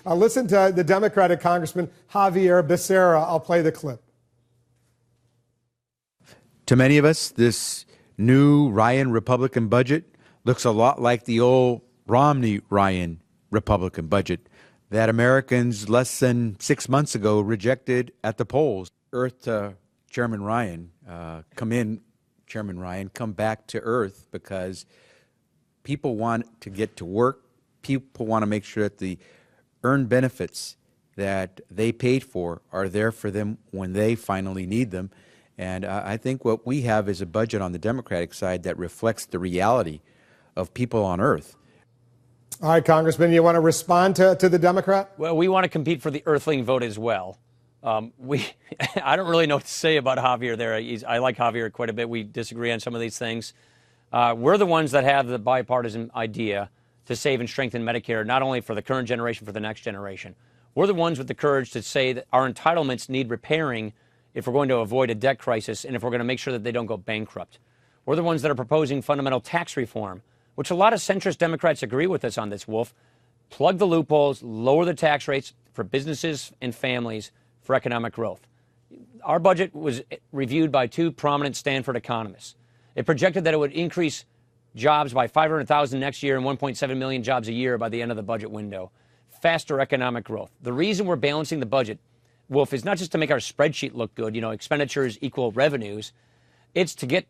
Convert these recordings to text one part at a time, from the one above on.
Listen to the Democratic Congressman Xavier Becerra. I'll play the clip. To many of us, this new Ryan Republican budget looks a lot like the old Romney-Ryan Republican budget that Americans less than 6 months ago rejected at the polls. Earth to Chairman Ryan, come back to earth, because people want to get to work. People want to make sure that the earned benefits that they paid for are there for them when they finally need them. And I think what we have is a budget on the Democratic side that reflects the reality of people on earth. All right, Congressman, you want to respond to the Democrat? Well, we want to compete for the Earthling vote as well. I don't really know what to say about Javier there. I like Javier quite a bit. We disagree on some of these things. We're the ones that have the bipartisan idea to save and strengthen Medicare, not only for the current generation, for the next generation. We're the ones with the courage to say that our entitlements need repairing if we're going to avoid a debt crisis and if we're going to make sure that they don't go bankrupt. We're the ones that are proposing fundamental tax reform, which a lot of centrist Democrats agree with us on this, Wolf. Plug the loopholes, lower the tax rates for businesses and families for economic growth. Our budget was reviewed by two prominent Stanford economists. It projected that it would increase jobs by 500,000 next year and 1.7 million jobs a year by the end of the budget window. Faster economic growth. The reason we're balancing the budget, Wolf, is not just to make our spreadsheet look good, expenditures equal revenues. It's to get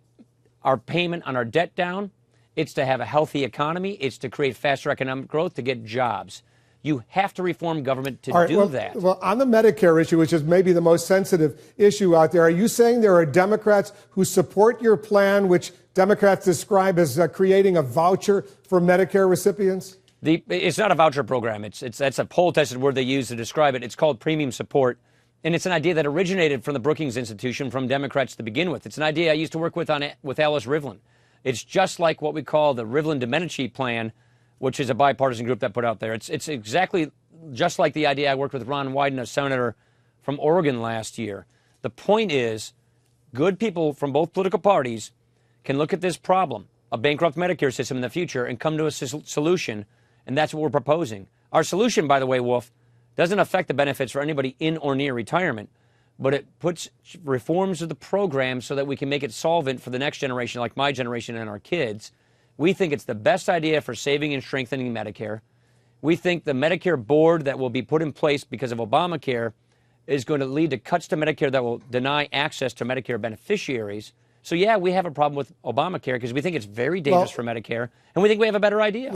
our payment on our debt down. It's to have a healthy economy. It's to create faster economic growth, to get jobs. You have to reform government to do that. Well, on the Medicare issue, which is maybe the most sensitive issue out there, are you saying there are Democrats who support your plan, which Democrats describe as creating a voucher for Medicare recipients? It's not a voucher program. That's a poll-tested word they use to describe it. It's called premium support. And it's an idea that originated from the Brookings Institution, from Democrats to begin with. It's an idea I used to work with Alice Rivlin. It's just like what we call the Rivlin-Domenici plan, which is a bipartisan group that put out there. It's exactly just like the idea I worked with Ron Wyden, a senator from Oregon last year. The point is, good people from both political parties can look at this problem, a bankrupt Medicare system in the future, and come to a solution, and that's what we're proposing. Our solution, by the way, Wolf, doesn't affect the benefits for anybody in or near retirement, but it puts reforms of the program so that we can make it solvent for the next generation, like my generation and our kids. We think it's the best idea for saving and strengthening Medicare. We think the Medicare board that will be put in place because of Obamacare is going to lead to cuts to Medicare that will deny access to Medicare beneficiaries. So, yeah, we have a problem with Obamacare because we think it's very dangerous for Medicare, and we think we have a better idea.